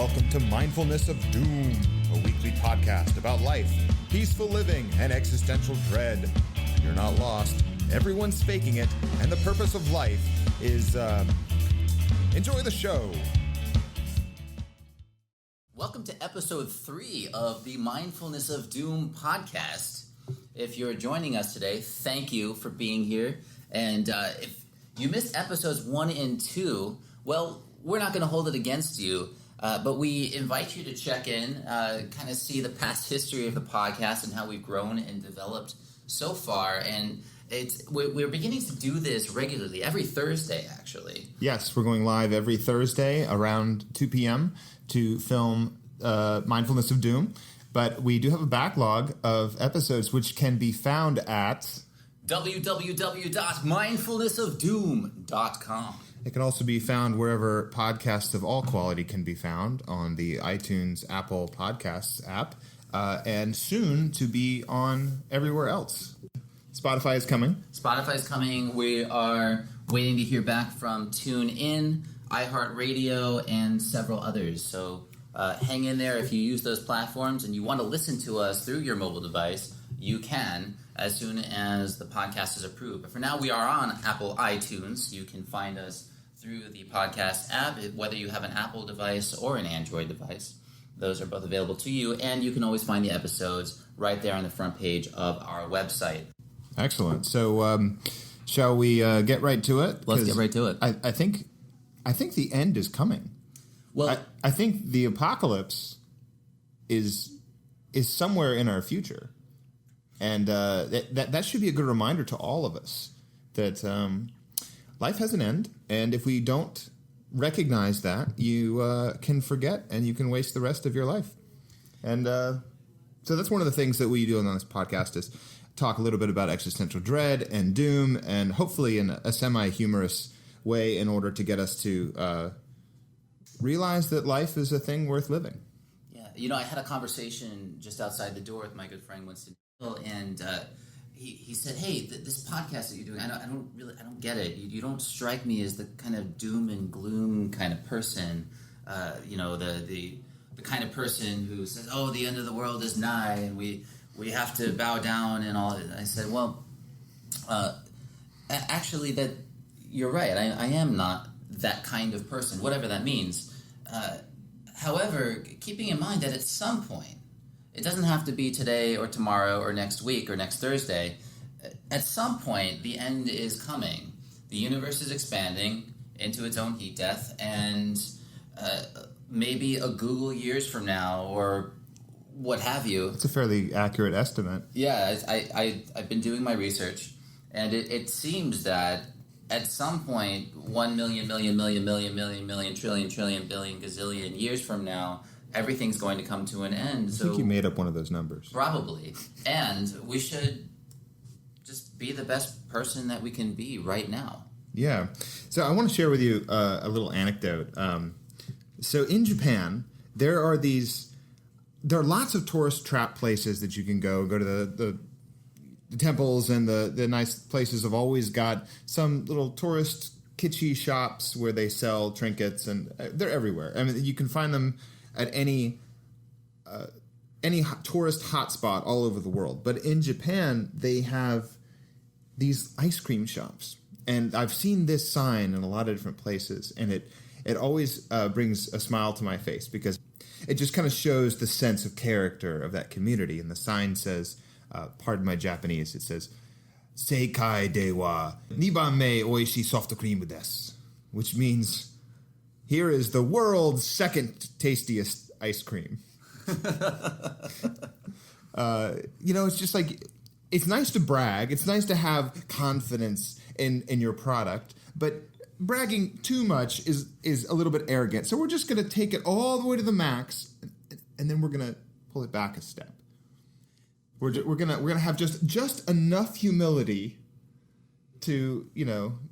welcome to Mindfulness of Doom, a weekly podcast about life, peaceful living, and existential dread. You're not lost. Everyone's faking it, and the purpose of life is, enjoy the show. Welcome to episode 3 of the Mindfulness of Doom podcast. If you're joining us today, thank you for being here. And if you missed episodes 1 and 2, well, we're not going to hold it against you. But we invite you to check in, kind of see the past history of the podcast and how we've grown and developed so far. And we're beginning to do this regularly, every Thursday, actually. Yes, we're going live every Thursday around 2 p.m. to film Mindfulness of Doom. But we do have a backlog of episodes which can be found at www.mindfulnessofdoom.com. It can also be found wherever podcasts of all quality can be found, on the iTunes Apple Podcasts app, and soon to be on everywhere else. Spotify is coming. We are waiting to hear back from TuneIn, iHeartRadio, and several others. So hang in there. If you use those platforms and you want to listen to us through your mobile device, you can, as soon as the podcast is approved. But for now, we are on Apple iTunes. You can find us through the podcast app, whether you have an Apple device or an Android device. Those are both available to you, and you can always find the episodes right there on the front page of our website. Excellent. So shall we get right to it? Let's get right to it. I think the end is coming. Well, I think the apocalypse is somewhere in our future. And that should be a good reminder to all of us that life has an end, and if we don't recognize that, you can forget and you can waste the rest of your life. And so that's one of the things that we do on this podcast is talk a little bit about existential dread and doom, and hopefully in a semi-humorous way in order to get us to realize that life is a thing worth living. Yeah, I had a conversation just outside the door with my good friend Winston. And he said, "Hey, this podcast that you're doing, I don't get it. You don't strike me as the kind of doom and gloom kind of person. The kind of person who says, oh, the end of the world is nigh, and we have to bow down and all." I said, well, actually, that you're right. I am not that kind of person, whatever that means. However, keeping in mind that at some point, it doesn't have to be today or tomorrow or next week or next Thursday. At some point, the end is coming. The universe is expanding into its own heat death, and maybe a Google years from now or what have you. It's a fairly accurate estimate. Yeah, I've been doing my research, and it seems that at some point, 1 million, trillion, billion, gazillion years from now, everything's going to come to an end. I think you made up one of those numbers. Probably. And we should just be the best person that we can be right now. Yeah. So I want to share with you a little anecdote. So in Japan, there are lots of tourist trap places that you can go to the temples, and the nice places have always got some little tourist kitschy shops where they sell trinkets, and they're everywhere. I mean, you can find them at any tourist hotspot all over the world. But in Japan, they have these ice cream shops. And I've seen this sign in a lot of different places, and it always brings a smile to my face because it just kind of shows the sense of character of that community. And the sign says, pardon my Japanese, it says, Seikai de wa niban mei oishii soft cream desu, which means, here is the world's second tastiest ice cream. It's just like, it's nice to brag. It's nice to have confidence in your product. But bragging too much is a little bit arrogant. So we're just going to take it all the way to the max, and then we're going to pull it back a step. We're gonna have just enough humility to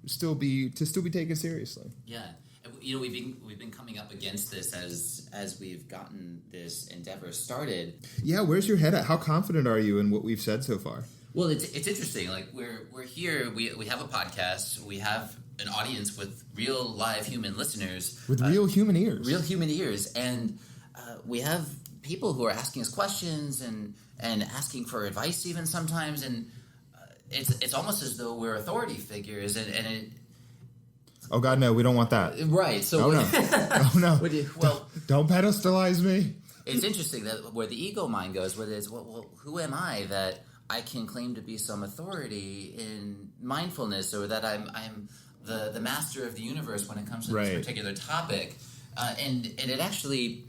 still be taken seriously. Yeah. We've been coming up against this as we've gotten this endeavor started. Yeah, where's your head at? How confident are you in what we've said so far? Well, it's interesting. Like we're here. We have a podcast. We have an audience with real live human listeners. With real human ears. Real human ears. And we have people who are asking us questions and asking for advice even sometimes. And it's almost as though we're authority figures. And it... Oh, God, no, we don't want that. Right. So no. Oh, no. Don't pedestalize me. It's interesting that where the ego mind goes, where there's, well, who am I that I can claim to be some authority in mindfulness, or that I'm the master of the universe when it comes to this particular topic. And it actually,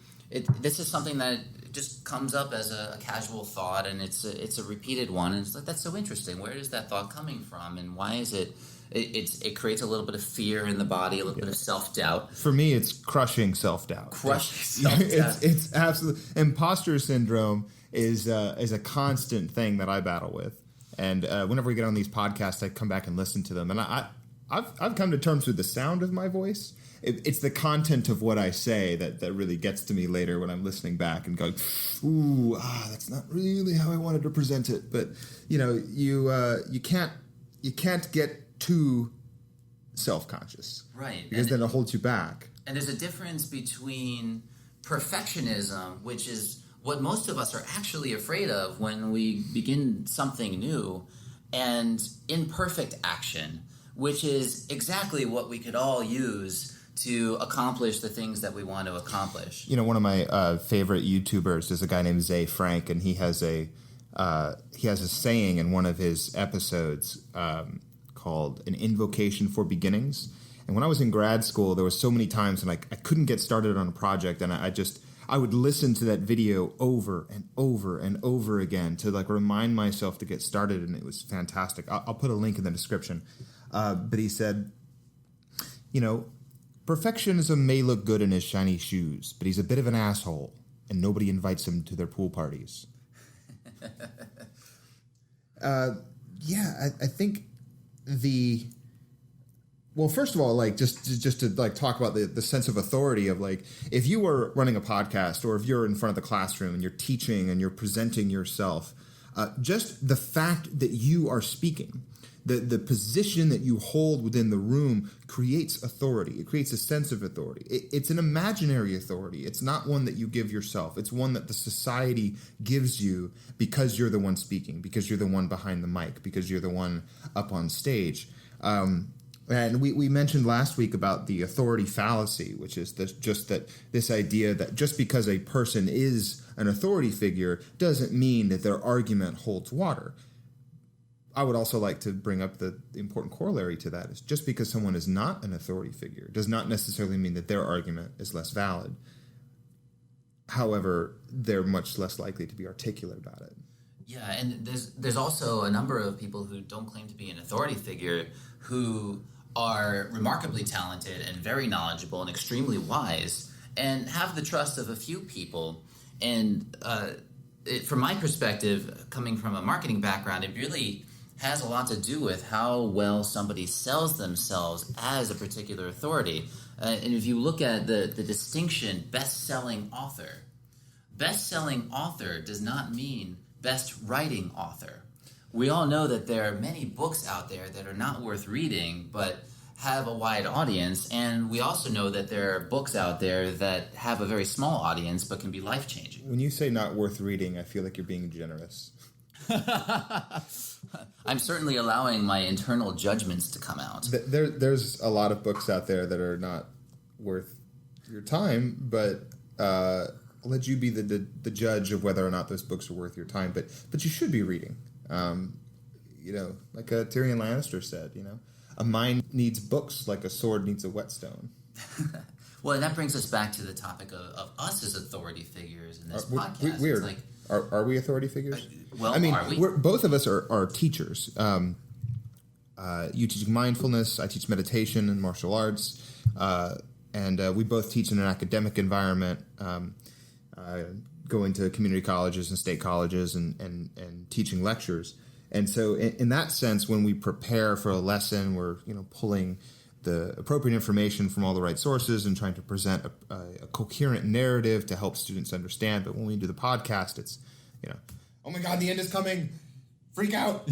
this is something that just comes up as a casual thought, and it's a repeated one. And it's like, that's so interesting. Where is that thought coming from, and why is it? It creates a little bit of fear in the body, a little bit of self-doubt. For me, it's crushing self-doubt. It's absolutely... Imposter syndrome is a constant thing that I battle with. And whenever we get on these podcasts, I come back and listen to them. And I've come to terms with the sound of my voice. It's the content of what I say that really gets to me later when I'm listening back and going, ooh, that's not really how I wanted to present it. But, you can't get too self-conscious. Right. Because then it holds you back. And there's a difference between perfectionism, which is what most of us are actually afraid of when we begin something new, and imperfect action, which is exactly what we could all use to accomplish the things that we want to accomplish. One of my favorite YouTubers is a guy named Zay Frank, and he has a saying in one of his episodes called An Invocation for Beginnings. And when I was in grad school, there were so many times when I couldn't get started on a project, and I would listen to that video over and over and over again to remind myself to get started, and it was fantastic. I'll put a link in the description. But he said, perfectionism may look good in his shiny shoes, but he's a bit of an asshole, and nobody invites him to their pool parties. I think first of all, just to talk about the sense of authority of if you were running a podcast, or if you're in front of the classroom and you're teaching and you're presenting yourself, just the fact that you are speaking, the position that you hold within the room creates authority. It creates a sense of authority. It's an imaginary authority. It's not one that you give yourself. It's one that the society gives you because you're the one speaking, because you're the one behind the mic, because you're the one up on stage. And we mentioned last week about the authority fallacy, which is this idea that just because a person is an authority figure doesn't mean that their argument holds water. I would also like to bring up the important corollary to that is just because someone is not an authority figure does not necessarily mean that their argument is less valid. However, they're much less likely to be articulate about it. Yeah, and there's also a number of people who don't claim to be an authority figure who are remarkably talented and very knowledgeable and extremely wise and have the trust of a few people. And from my perspective, coming from a marketing background, it really has a lot to do with how well somebody sells themselves as a particular authority. And if you look at the distinction, best-selling author does not mean best writing author. We all know that there are many books out there that are not worth reading, but have a wide audience. And we also know that there are books out there that have a very small audience, but can be life-changing. When you say not worth reading, I feel like you're being generous. I'm certainly allowing my internal judgments to come out. There's a lot of books out there that are not worth your time, but I'll let you be the judge of whether or not those books are worth your time. But you should be reading. Like Tyrion Lannister said, a mind needs books like a sword needs a whetstone. Well, and that brings us back to the topic of us as authority figures in this podcast. Weird. Are we authority figures? Are we? Both of us are teachers. You teach mindfulness. I teach meditation and martial arts. And we both teach in an academic environment, going to community colleges and state colleges and teaching lectures. And so in that sense, when we prepare for a lesson, we're pulling the appropriate information from all the right sources and trying to present a coherent narrative to help students understand. But when we do the podcast, it's, oh my God, the end is coming. freak out,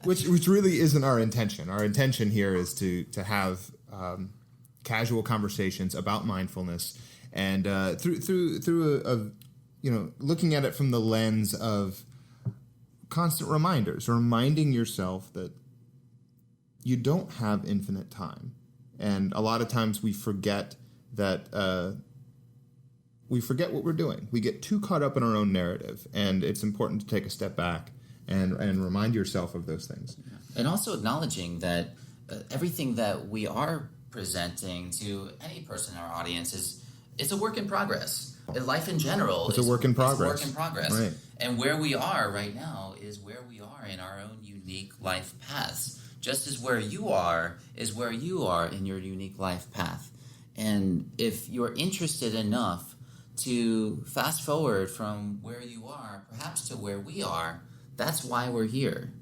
which really isn't our intention. Our intention here is to have casual conversations about mindfulness, and through a looking at it from the lens of constant reminders, reminding yourself that you don't have infinite time. And a lot of times we forget that we forget what we're doing. We get too caught up in our own narrative, and it's important to take a step back and remind yourself of those things. And also acknowledging that everything that we are presenting to any person in our audience is a work in progress. Life in general is a work in progress. It's a work in progress. Right. And where we are right now is where we are in our own unique life paths. Just as where you are is where you are in your unique life path. And if you're interested enough to fast forward from where you are, perhaps to where we are, that's why we're here.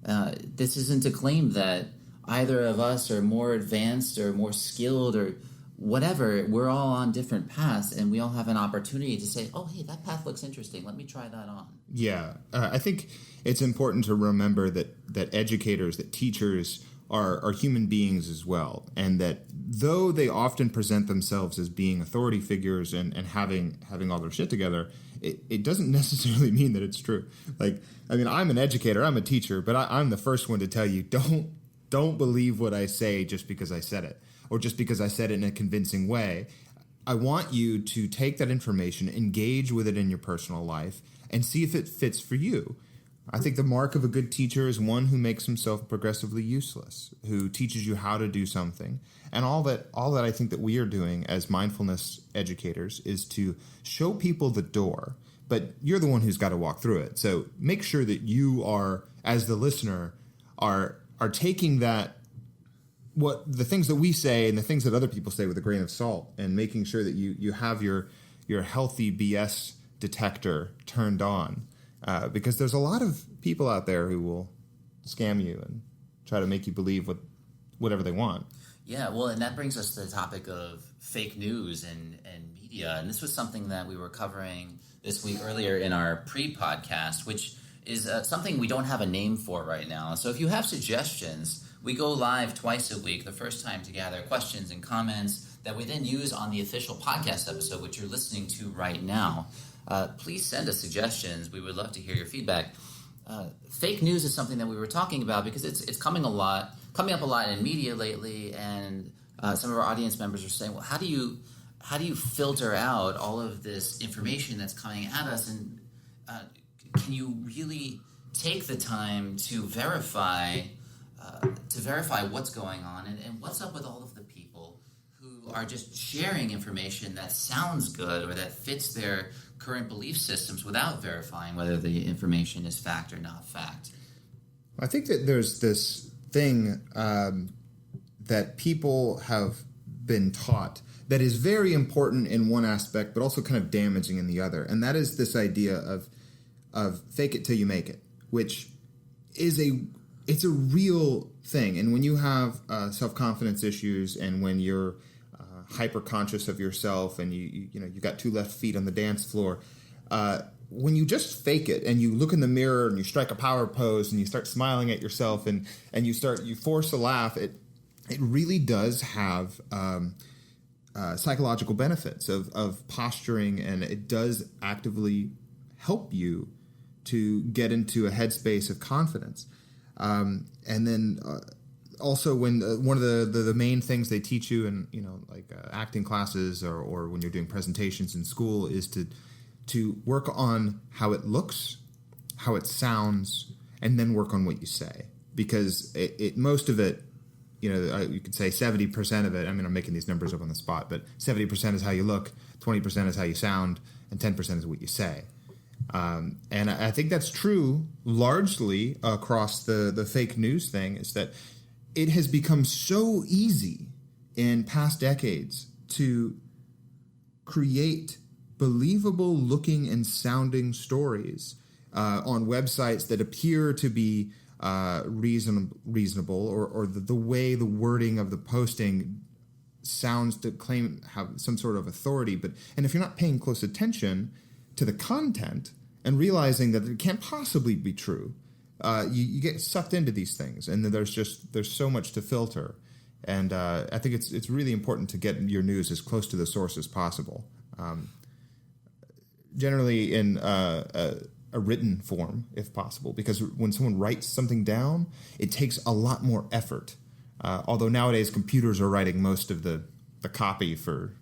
This isn't to claim that either of us are more advanced or more skilled or whatever. We're all on different paths, and we all have an opportunity to say, oh, hey, that path looks interesting. Let me try that on. Yeah. I think it's important to remember that educators, that teachers are human beings as well, and that though they often present themselves as being authority figures and having all their shit together, it doesn't necessarily mean that it's true. Like, I mean, I'm an educator, I'm a teacher, but I'm the first one to tell you, don't believe what I say just because I said it, or just because I said it in a convincing way. I want you to take that information, engage with it in your personal life, and see if it fits for you. I think the mark of a good teacher is one who makes himself progressively useless, who teaches you how to do something. And all that I think that we are doing as mindfulness educators is to show people the door, but you're the one who's got to walk through it. So make sure that you are, as the listener, are taking that, what the things that we say and the things that other people say with a grain of salt, and making sure that you have your healthy BS detector turned on. Because there's a lot of people out there who will scam you and try to make you believe whatever they want. Yeah, well, and that brings us to the topic of fake news and media. And this was something that we were covering this week earlier in our pre-podcast, which is something we don't have a name for right now. So if you have suggestions, we go live twice a week, the first time to gather questions and comments that we then use on the official podcast episode, which you're listening to right now. Please send us suggestions. We would love to hear your feedback. Fake news is something that we were talking about because it's coming up a lot in media lately, and some of our audience members are saying, well, how do you filter out all of this information that's coming at us, and can you really take the time to verify what's going on, and what's up with all of the people who are just sharing information that sounds good or that fits their current belief systems without verifying whether the information is fact or not fact? I think that there's this thing that people have been taught that is very important in one aspect, but also kind of damaging in the other. And that is this idea of fake it till you make it, which is it's a real thing. And when you have self-confidence issues, and when you're hyper conscious of yourself, and you got two left feet on the dance floor, when you just fake it and you look in the mirror and you strike a power pose and you start smiling at yourself and you force a laugh, it really does have psychological benefits of posturing, and it does actively help you to get into a headspace of confidence. And then also, when one of the main things they teach you in acting classes or when you're doing presentations in school is to work on how it looks, how it sounds, and then work on what you say, because it most of it, you could say 70% of it. I mean, I'm making these numbers up on the spot, but 70% is how you look, 20% is how you sound, and 10% is what you say. And I think that's true largely across the fake news thing, is that it has become so easy in past decades to create believable looking and sounding stories on websites that appear to be reasonable, or the way the wording of the posting sounds to claim have some sort of authority. And if you're not paying close attention to the content and realizing that it can't possibly be true, you get sucked into these things, and then there's so much to filter. And I think it's really important to get your news as close to the source as possible. Generally in a written form, if possible, because when someone writes something down, it takes a lot more effort. Although nowadays computers are writing most of the copy for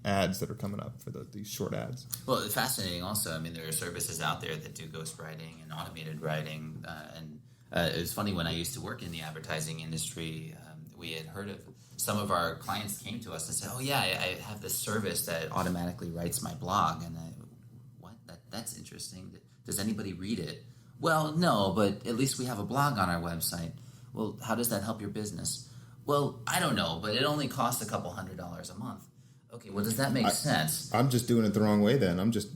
ads that are coming up for these short ads. Well, it's fascinating also. I mean, there are services out there that do ghostwriting and automated writing. It was funny when I used to work in the advertising industry, we had heard of some of our clients came to us and said, oh, yeah, I have this service that automatically writes my blog. And that's interesting. Does anybody read it? Well, no, but at least we have a blog on our website. Well, how does that help your business? Well, I don't know, but it only costs a couple $100 a month. Okay, well, does that make sense? I'm just doing it the wrong way then. I'm just,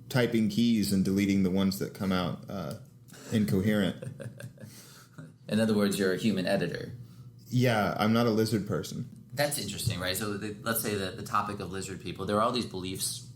typing keys and deleting the ones that come out incoherent. In other words, you're a human editor. Yeah, I'm not a lizard person. That's interesting, right? So let's say that the topic of lizard people, there are all these beliefs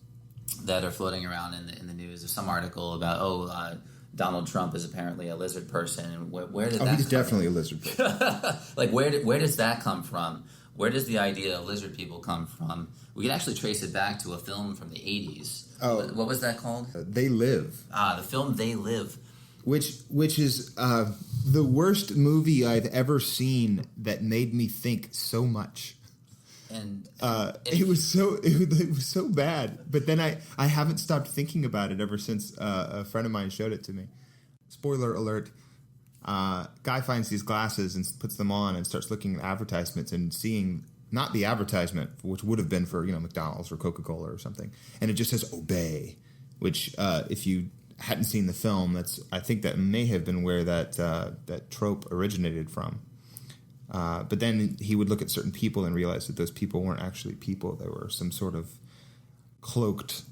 that are floating around in the news. There's some article about, Donald Trump is apparently a lizard person. And where did that come from? He's definitely a lizard person. Like, where does that come from? Where does the idea of lizard people come from? We can actually trace it back to a film from the 80s. Oh. What was that called? They Live. The film They Live. Which is the worst movie I've ever seen that made me think so much. And it was so bad. But then I haven't stopped thinking about it ever since a friend of mine showed it to me. Spoiler alert. Guy finds these glasses and puts them on and starts looking at advertisements and seeing not the advertisement, which would have been for McDonald's or Coca-Cola or something, and it just says obey, which if you hadn't seen the film, I think that may have been where that trope originated from. But then he would look at certain people and realize that those people weren't actually people; they were some sort of cloaked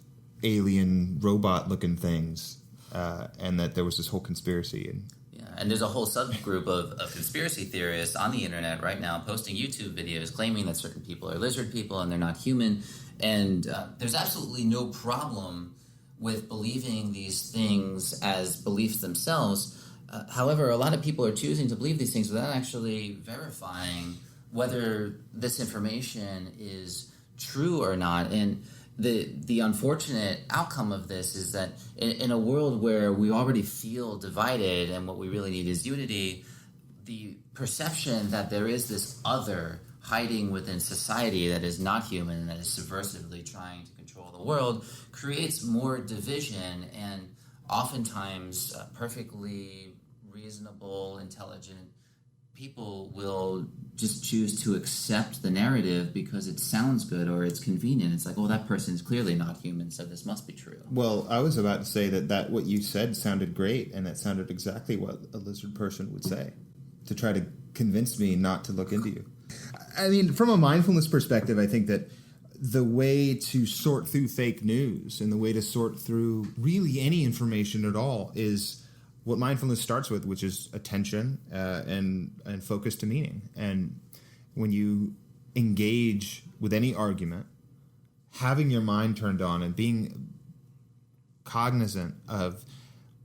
alien robot-looking things, and that there was this whole conspiracy. And there's a whole subgroup of conspiracy theorists on the internet right now posting YouTube videos claiming that certain people are lizard people and they're not human. And there's absolutely no problem with believing these things as beliefs themselves. However, a lot of people are choosing to believe these things without actually verifying whether this information is true or not. And the unfortunate outcome of this is that in a world where we already feel divided and what we really need is unity, the perception that there is this other hiding within society that is not human and that is subversively trying to control the world creates more division, and oftentimes perfectly reasonable, intelligent people will just choose to accept the narrative because it sounds good or it's convenient. It's like, oh, that person's clearly not human, so this must be true. Well, I was about to say that what you said sounded great, and that sounded exactly what a lizard person would say, to try to convince me not to look into you. I mean, from a mindfulness perspective, I think that the way to sort through fake news and the way to sort through really any information at all is what mindfulness starts with, which is attention and focus to meaning. And when you engage with any argument, having your mind turned on and being cognizant of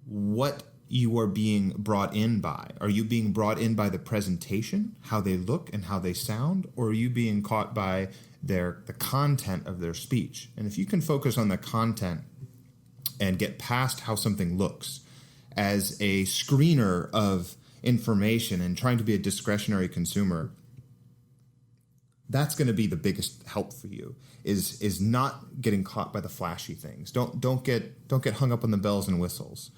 what you are being brought in by. Are you being brought in by the presentation, how they look and how they sound, or are you being caught by the content of their speech? And if you can focus on the content and get past how something looks, as a screener of information and trying to be a discretionary consumer, that's going to be the biggest help for you. Is not getting caught by the flashy things. Don't get hung up on the bells and whistles.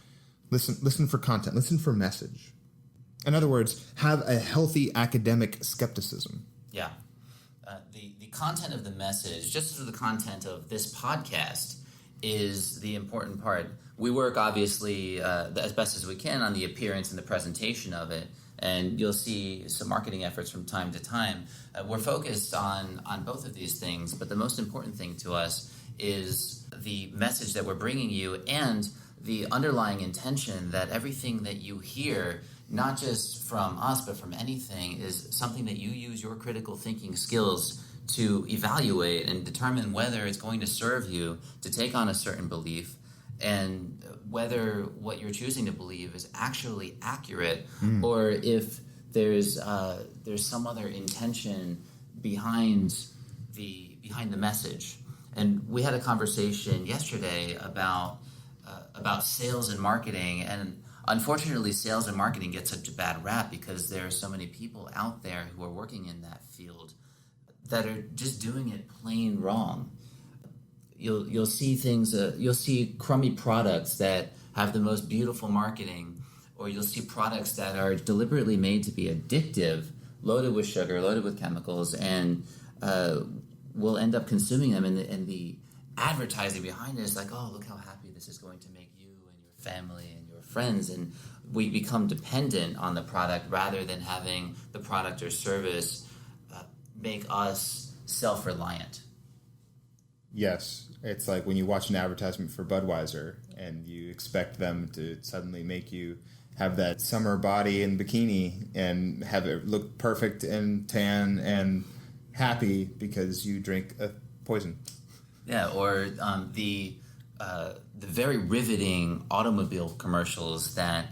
Listen for content. Listen for message. In other words, have a healthy academic skepticism. Yeah, the content of the message, just as the content of this podcast, is the important part. We work, obviously, as best as we can on the appearance and the presentation of it, and you'll see some marketing efforts from time to time. We're focused on both of these things, but the most important thing to us is the message that we're bringing you and the underlying intention that everything that you hear, not just from us, but from anything, is something that you use your critical thinking skills to evaluate and determine whether it's going to serve you to take on a certain belief, and whether what you're choosing to believe is actually accurate, or if there's some other intention behind the message. And we had a conversation yesterday about sales and marketing, and unfortunately, sales and marketing get such a bad rap because there are so many people out there who are working in that field that are just doing it plain wrong. You'll see things. You'll see crummy products that have the most beautiful marketing, or you'll see products that are deliberately made to be addictive, loaded with sugar, loaded with chemicals, and we'll end up consuming them. And the advertising behind it is like, oh, look how happy this is going to make you and your family and your friends, and we become dependent on the product rather than having the product or service make us self-reliant. Yes. It's like when you watch an advertisement for Budweiser and you expect them to suddenly make you have that summer body and bikini and have it look perfect and tan and happy because you drink a poison. Yeah, or the very riveting automobile commercials that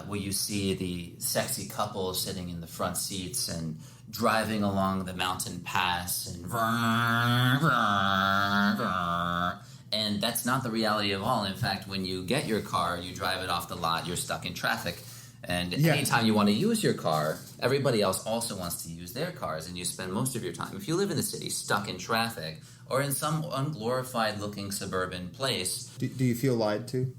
where you see the sexy couple sitting in the front seats and driving along the mountain pass and that's not the reality of all. In fact, when you get your car, you drive it off the lot, you're stuck in traffic. And anytime you want to use your car, everybody else also wants to use their cars, and you spend most of your time, if you live in the city, stuck in traffic or in some unglorified-looking suburban place. Do you feel lied to?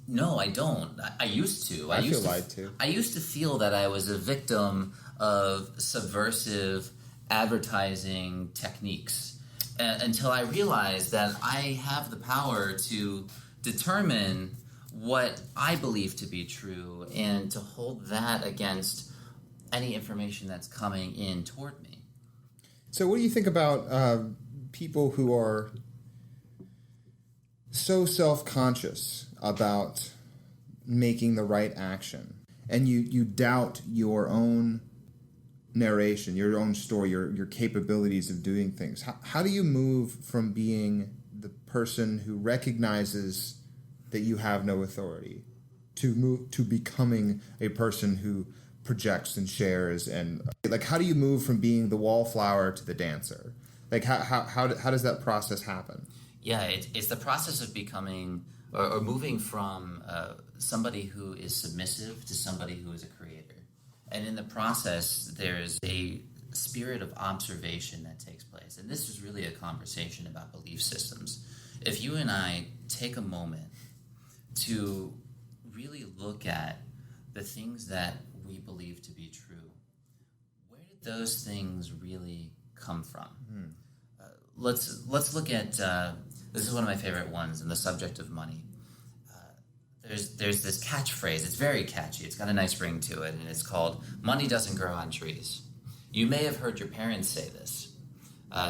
No, I don't. I used to. I feel lied to. I used to feel that I was a victim of subversive advertising techniques until I realized that I have the power to determine what I believe to be true and to hold that against any information that's coming in toward me. So what do you think about people who are so self-conscious about making the right action, and you doubt your own narration, your own story, your capabilities of doing things? How do you move from being the person who recognizes that you have no authority to becoming a person who projects and shares, and like how do you move from being the wallflower to the dancer? Like how does that process happen? Yeah, it's the process of becoming or moving from somebody who is submissive to somebody who is a creator. And in the process, there's a spirit of observation that takes place. And this is really a conversation about belief systems. If you and I take a moment to really look at the things that we believe to be true, where did those things really come from? Let's look at this is one of my favorite ones in the subject of money. There's this catchphrase. It's very catchy. It's got a nice ring to it, and it's called "Money doesn't grow on trees." You may have heard your parents say this.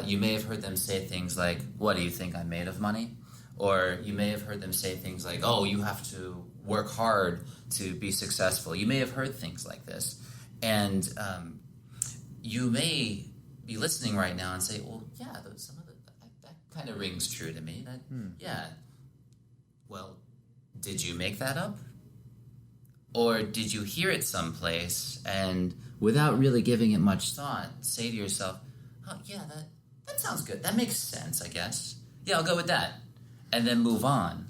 You may have heard them say things like, "What do you think I'm made of money?" Or you may have heard them say things like, "Oh, you have to work hard to be successful." You may have heard things like this, and you may be listening right now and say, "Well, yeah, that kind of rings true to me." Yeah. Well, did you make that up? Or did you hear it someplace and without really giving it much thought, say to yourself, "Oh, yeah, that sounds good. That makes sense, I guess. Yeah, I'll go with that." And then move on.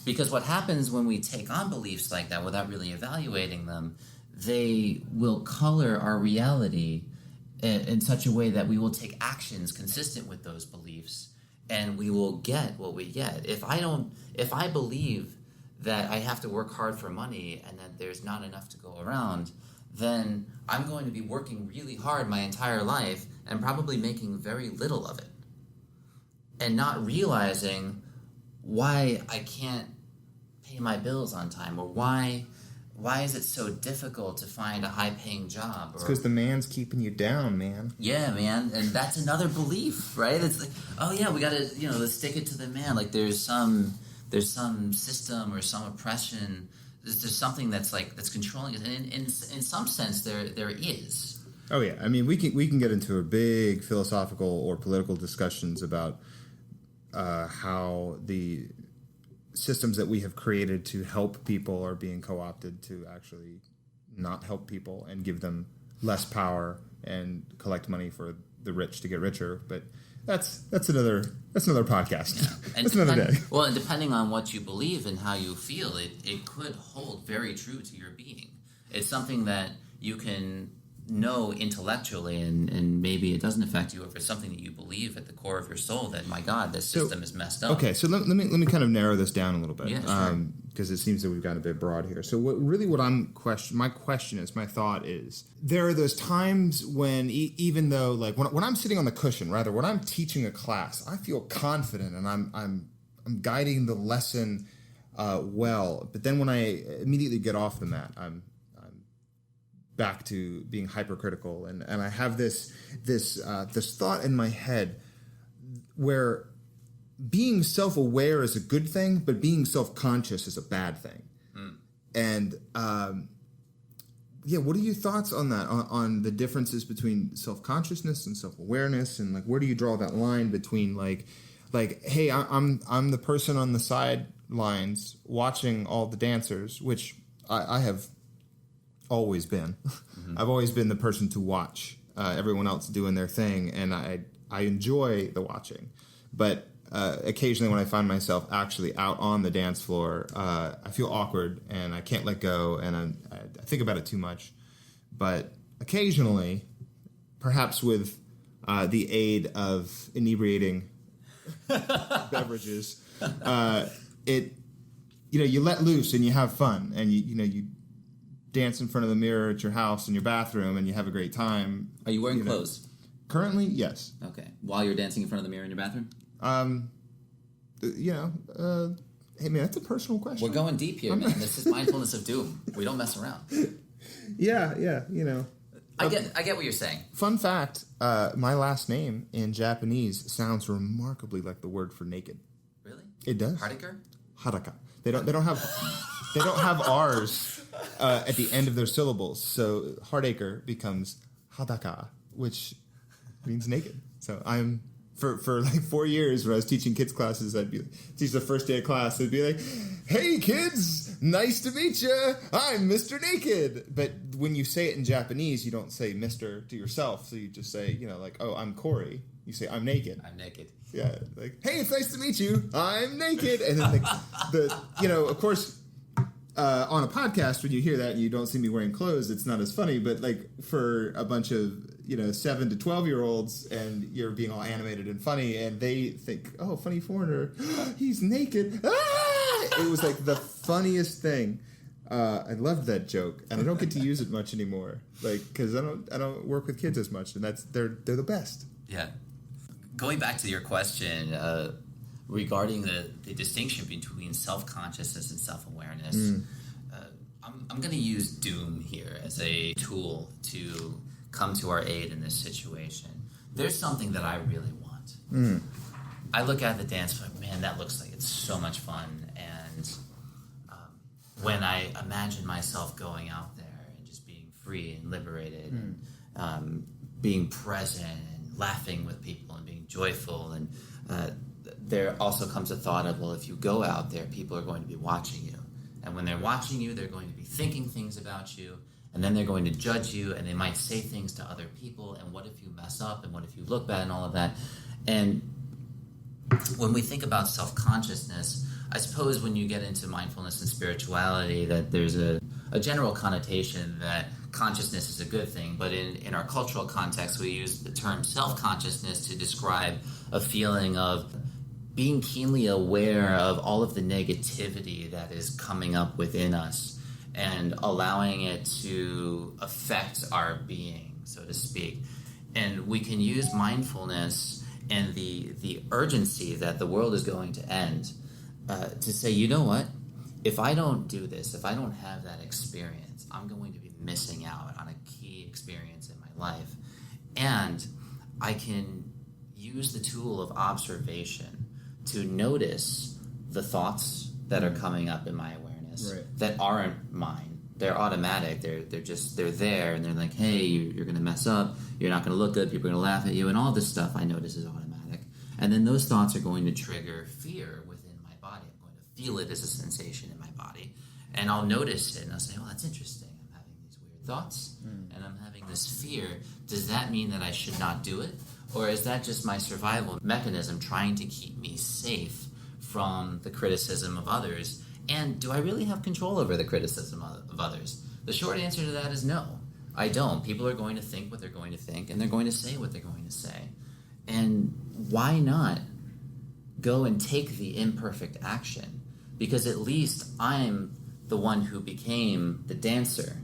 Because what happens when we take on beliefs like that without really evaluating them, they will color our reality in such a way that we will take actions consistent with those beliefs, and we will get what we get. If I believe that I have to work hard for money and that there's not enough to go around, then I'm going to be working really hard my entire life and probably making very little of it. And not realizing why I can't pay my bills on time, or why is it so difficult to find a high-paying job? It's because the man's keeping you down, man. Yeah, man, and that's another belief, right? It's like, oh yeah, we got to, let's stick it to the man. Like there's some system or some oppression. There's something that's controlling it, and in some sense there is. Oh yeah, I mean we can get into a big philosophical or political discussions about how the systems that we have created to help people are being co-opted to actually not help people and give them less power and collect money for the rich to get richer. But that's another podcast. Yeah. That's another day. Well, and depending on what you believe and how you feel, it could hold very true to your being. It's something that you can know intellectually, and maybe it doesn't affect you, or if it's something that you believe at the core of your soul that, my God, this system is messed up. Okay, so let me kind of narrow this down a little bit, Yeah, sure. because it seems that we've gotten a bit broad here. So my thought is, there are those times when even though, like, when I'm sitting on the cushion, rather, when I'm teaching a class, I feel confident and I'm guiding the lesson well. But then when I immediately get off the mat, I'm back to being hypercritical, and I have this thought in my head where being self-aware is a good thing, but being self-conscious is a bad thing. And what are your thoughts on that? On the differences between self-consciousness and self-awareness, and like, where do you draw that line between like, hey, I'm the person on the sidelines watching all the dancers, which I have always been. Mm-hmm. I've always been the person to watch everyone else doing their thing, and I enjoy the watching. But occasionally when I find myself actually out on the dance floor, I feel awkward and I can't let go, and I think about it too much. But occasionally, perhaps with the aid of inebriating beverages, you let loose and you have fun, and you dance in front of the mirror at your house in your bathroom, and you have a great time. Are you wearing clothes? Currently, yes. Okay. While you're dancing in front of the mirror in your bathroom? Hey man, that's a personal question. We're going deep here, man. This is mindfulness of doom. We don't mess around. Yeah, I get what you're saying. Fun fact, my last name in Japanese sounds remarkably like the word for naked. Really? It does. Haraka. They don't have R's at the end of their syllables, so heartacre becomes hadaka, which means naked. So I'm for like 4 years when I was teaching kids classes, I'd be teach the first day of class, I'd be like, "Hey kids, nice to meet you. I'm Mr. Naked." But when you say it in Japanese, you don't say Mr. to yourself, so you just say, like, "Oh, I'm Corey." You say, "I'm naked." I'm naked. Yeah, like, "Hey, it's nice to meet you. I'm naked." And then of course, on a podcast, when you hear that and you don't see me wearing clothes, it's not as funny. But like for a bunch of 7 to 12-year-olds, and you're being all animated and funny, and they think, "Oh, funny foreigner, he's naked." It was like the funniest thing. I loved that joke, and I don't get to use it much anymore, like, because I don't work with kids as much, and they're the best. Yeah. Going back to your question regarding the distinction between self-consciousness and self-awareness, I'm going to use doom here as a tool to come to our aid in this situation. There's something that I really want. I look at the dance floor, man, that looks like it's so much fun. And when I imagine myself going out there and just being free and liberated and being present and laughing with people and being joyful, and there also comes a thought of, well, if you go out there, people are going to be watching you. And when they're watching you, they're going to be thinking things about you, and then they're going to judge you, and they might say things to other people, and what if you mess up, and what if you look bad, and all of that. And when we think about self-consciousness, I suppose when you get into mindfulness and spirituality, that there's a general connotation that consciousness is a good thing, but in our cultural context, we use the term self-consciousness to describe a feeling of being keenly aware of all of the negativity that is coming up within us and allowing it to affect our being, so to speak. And we can use mindfulness and the urgency that the world is going to end to say, you know what? If I don't do this, if I don't have that experience, I'm going to be missing out on a key experience in my life. And I can use the tool of observation to notice the thoughts that are coming up in my awareness that aren't mine. They're automatic. They're there, and they're like, hey, you're going to mess up. You're not going to look good. People are going to laugh at you, and all this stuff I notice is automatic. And then those thoughts are going to trigger fear within my body. I'm going to feel it as a sensation in my body. And I'll notice it and I'll say, oh, that's interesting. I'm having these weird thoughts and I'm having this fear. Does that mean that I should not do it? Or is that just my survival mechanism trying to keep me safe from the criticism of others? And do I really have control over the criticism of others? The short answer to that is no, I don't. People are going to think what they're going to think, and they're going to say what they're going to say. And why not go and take the imperfect action? Because at least I'm the one who became the dancer.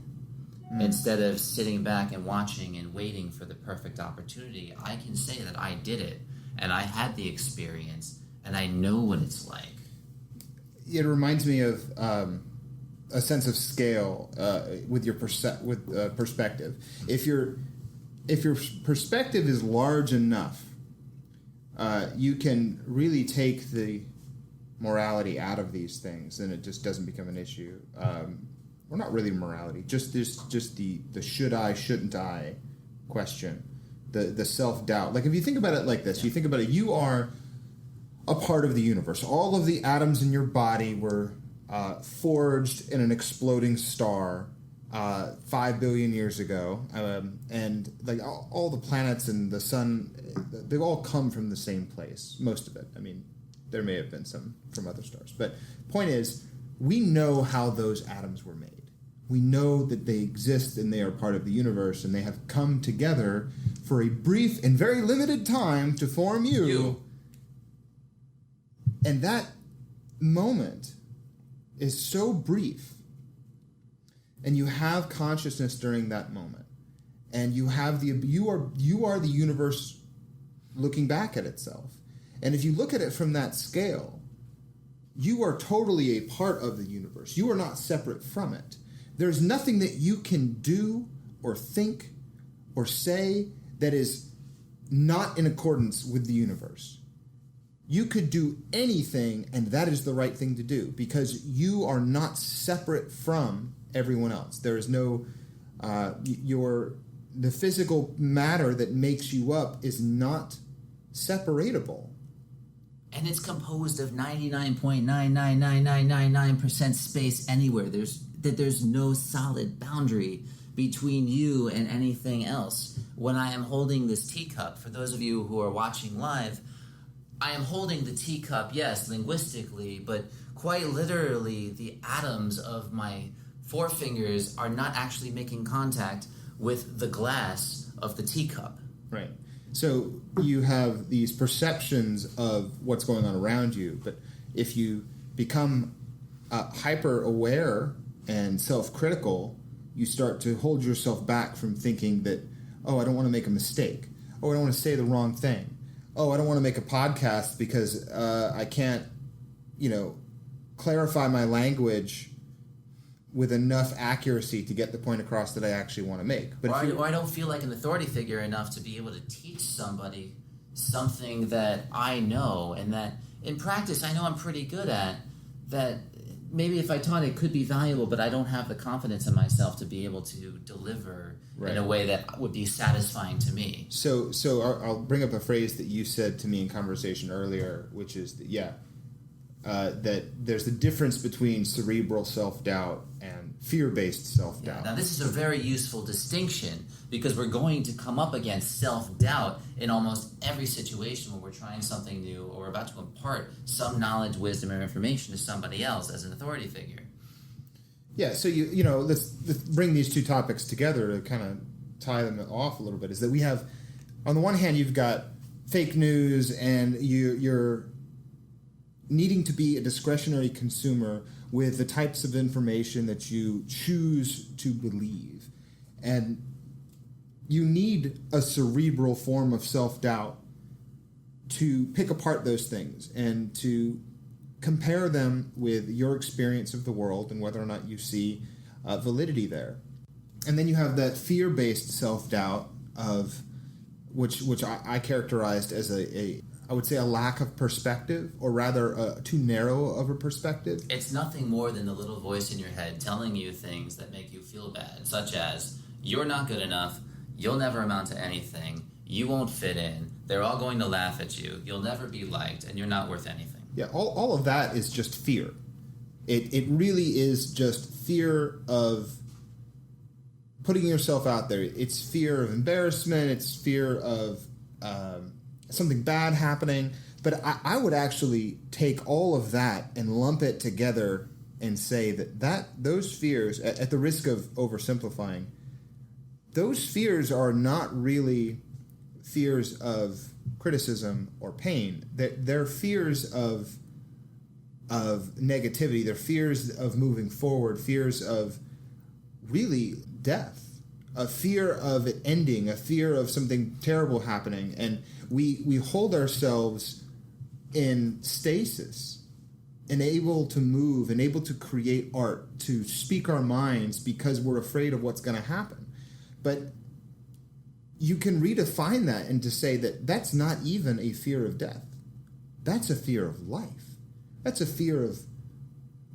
Instead of sitting back and watching and waiting for the perfect opportunity, I can say that I did it, and I had the experience, and I know what it's like. It reminds me of a sense of scale with your perspective. If your perspective is large enough, you can really take the morality out of these things, and it just doesn't become an issue. Well, not really morality, just the should I, shouldn't I question, the self-doubt. Like if you think about it like this, you think about it, you are a part of the universe. All of the atoms in your body were forged in an exploding star 5 billion years ago, and like all the planets and the sun, they all come from the same place, most of it. I mean, there may have been some from other stars, but point is, we know how those atoms were made. We know that they exist and they are part of the universe, and they have come together for a brief and very limited time to form you. And that moment is so brief, and you have consciousness during that moment, and you have you are the universe looking back at itself. And if you look at it from that scale, you are totally a part of the universe. You are not separate from it. There's nothing that you can do or think or say that is not in accordance with the universe. You could do anything, and that is the right thing to do, because you are not separate from everyone else. There is no the physical matter that makes you up is not separatable. And it's composed of 99.99999% space anywhere. There's no solid boundary between you and anything else. When I am holding this teacup, for those of you who are watching live, I am holding the teacup, yes, linguistically, but quite literally, the atoms of my forefingers are not actually making contact with the glass of the teacup. Right. So you have these perceptions of what's going on around you, but if you become hyper-aware and self-critical, you start to hold yourself back from thinking that, oh, I don't want to make a mistake. Oh, I don't want to say the wrong thing. Oh, I don't want to make a podcast because I can't, clarify my language with enough accuracy to get the point across that I actually want to make. But or I don't feel like an authority figure enough to be able to teach somebody something that I know and that in practice I know I'm pretty good at, that maybe if I taught it could be valuable, but I don't have the confidence in myself to be able to deliver in a way that would be satisfying to me. So I'll bring up a phrase that you said to me in conversation earlier, which is that there's a difference between cerebral self-doubt and fear-based self-doubt. Now, this is a very useful distinction because we're going to come up against self-doubt in almost every situation when we're trying something new or we're about to impart some knowledge, wisdom, or information to somebody else as an authority figure. Yeah, so let's bring these two topics together to kind of tie them off a little bit. Is that we have, on the one hand, you've got fake news and you're needing to be a discretionary consumer with the types of information that you choose to believe. And you need a cerebral form of self-doubt to pick apart those things and to compare them with your experience of the world and whether or not you see validity there. And then you have that fear-based self-doubt of which I characterized as I would say a lack of perspective, or rather too narrow of a perspective. It's nothing more than the little voice in your head telling you things that make you feel bad, such as, you're not good enough, you'll never amount to anything, you won't fit in, they're all going to laugh at you, you'll never be liked, and you're not worth anything. Yeah, all of that is just fear. It really is just fear of putting yourself out there. It's fear of embarrassment. It's fear of something bad happening. But I would actually take all of that and lump it together and say that those fears, at the risk of oversimplifying, those fears are not really fears of criticism or pain. They're fears of negativity. They're fears of moving forward, fears of really death, a fear of it ending, a fear of something terrible happening. And we hold ourselves in stasis, unable to move, unable to create art, to speak our minds because we're afraid of what's going to happen. But you can redefine that and to say that that's not even a fear of death. That's a fear of life. That's a fear of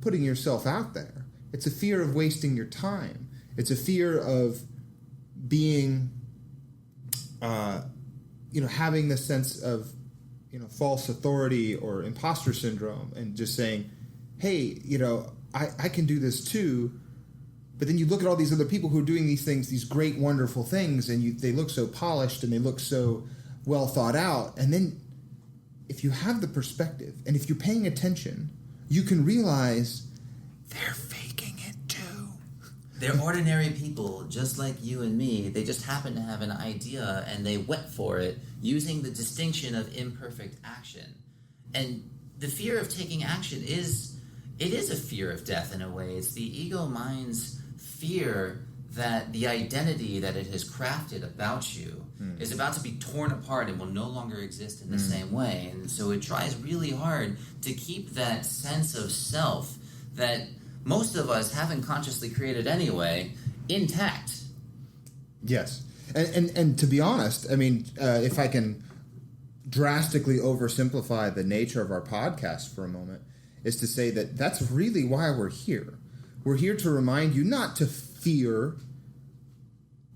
putting yourself out there. It's a fear of wasting your time. It's a fear of being, having the sense of, false authority or imposter syndrome and just saying, hey, I can do this too. But then you look at all these other people who are doing these things, these great, wonderful things, and they look so polished and they look so well thought out. And then if you have the perspective and if you're paying attention, you can realize they're faking it too. They're ordinary people just like you and me. They just happen to have an idea and they went for it using the distinction of imperfect action. And the fear of taking action is a fear of death in a way. It's the ego mind's fear that the identity that it has crafted about you is about to be torn apart and will no longer exist in the same way. And so it tries really hard to keep that sense of self that most of us haven't consciously created anyway intact. Yes. And to be honest, I mean, if I can drastically oversimplify the nature of our podcast for a moment, is to say that that's really why we're here. We're here to remind you not to fear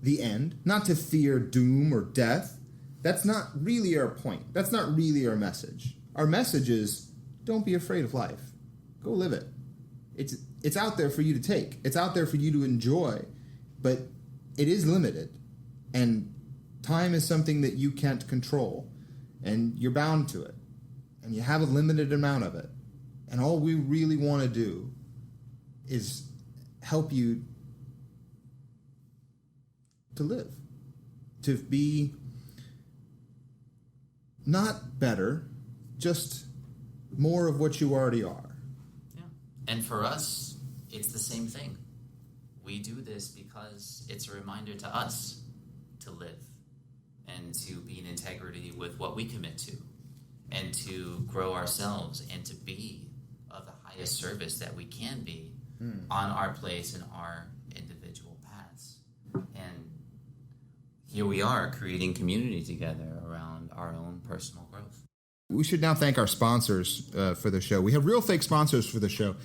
the end, not to fear doom or death. That's not really our point. That's not really our message. Our message is, don't be afraid of life. Go live it. It's out there for you to take. It's out there for you to enjoy. But it is limited. And time is something that you can't control. And you're bound to it. And you have a limited amount of it. And all we really want to do is help you to live, to be not better, just more of what you already are. Yeah. And for us, it's the same thing. We do this because it's a reminder to us to live and to be in integrity with what we commit to and to grow ourselves and to be of the highest service that we can be on our place in our individual paths. And here we are creating community together around our own personal growth. We should now thank our sponsors for the show. We have real fake sponsors for the show.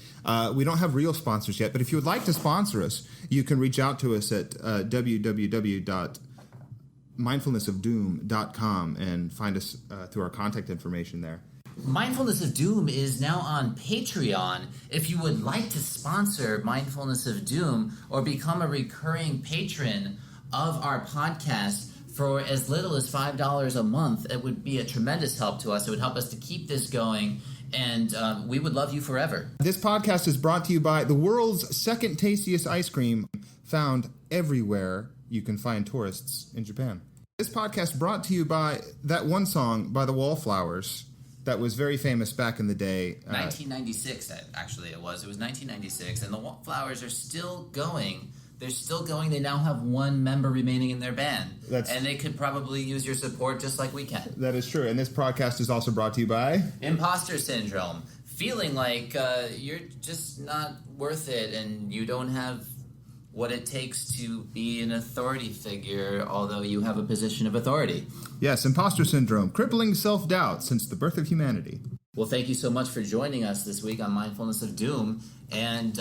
We don't have real sponsors yet, but if you would like to sponsor us, you can reach out to us at www.mindfulnessofdoom.com and find us through our contact information there. Mindfulness of Doom is now on Patreon. If you would like to sponsor Mindfulness of Doom or become a recurring patron of our podcast for as little as $5 a month, it would be a tremendous help to us. It would help us to keep this going, and we would love you forever. This podcast is brought to you by the world's second tastiest ice cream, found everywhere you can find tourists in Japan. This podcast brought to you by that one song by the Wallflowers that was very famous back in the day. 1996, actually, it was. It was 1996, and the Wallflowers are still going. They're still going. They now have one member remaining in their band. And they could probably use your support just like we can. That is true. And this podcast is also brought to you by Imposter Syndrome. Feeling like you're just not worth it and you don't have what it takes to be an authority figure, although you have a position of authority. Yes, Imposter Syndrome, crippling self-doubt since the birth of humanity. Well, thank you so much for joining us this week on Mindfulness of Doom. And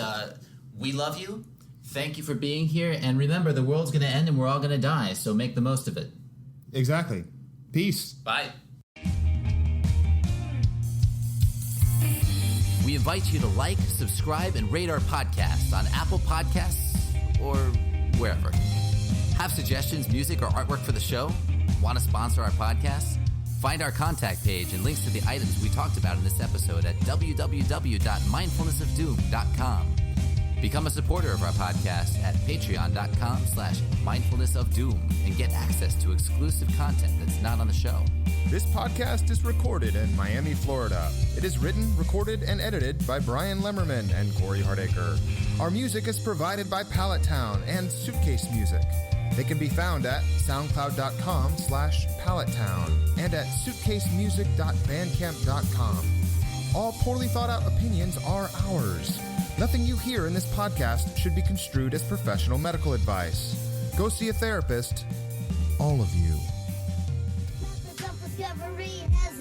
we love you. Thank you for being here. And remember, the world's going to end and we're all going to die, so make the most of it. Exactly. Peace. Bye. We We invite you to like, subscribe, and rate our podcast on Apple Podcasts or wherever. Have suggestions, music, or artwork for the show? Want to sponsor our podcast? Find our contact page and links to the items we talked about in this episode at www.mindfulnessofdoom.com. Become a supporter of our podcast at patreon.com/mindfulnessofdoom and get access to exclusive content that's not on the show. This podcast is recorded in Miami, Florida. It is written, recorded, and edited by Brian Lemmerman and Corey Hardacre. Our music is provided by Pallet Town and Suitcase Music. They can be found at soundcloud.com/pallettown and at suitcasemusic.bandcamp.com. All poorly thought out opinions are ours. Nothing you hear in this podcast should be construed as professional medical advice. Go see a therapist, all of you. Self-discovery has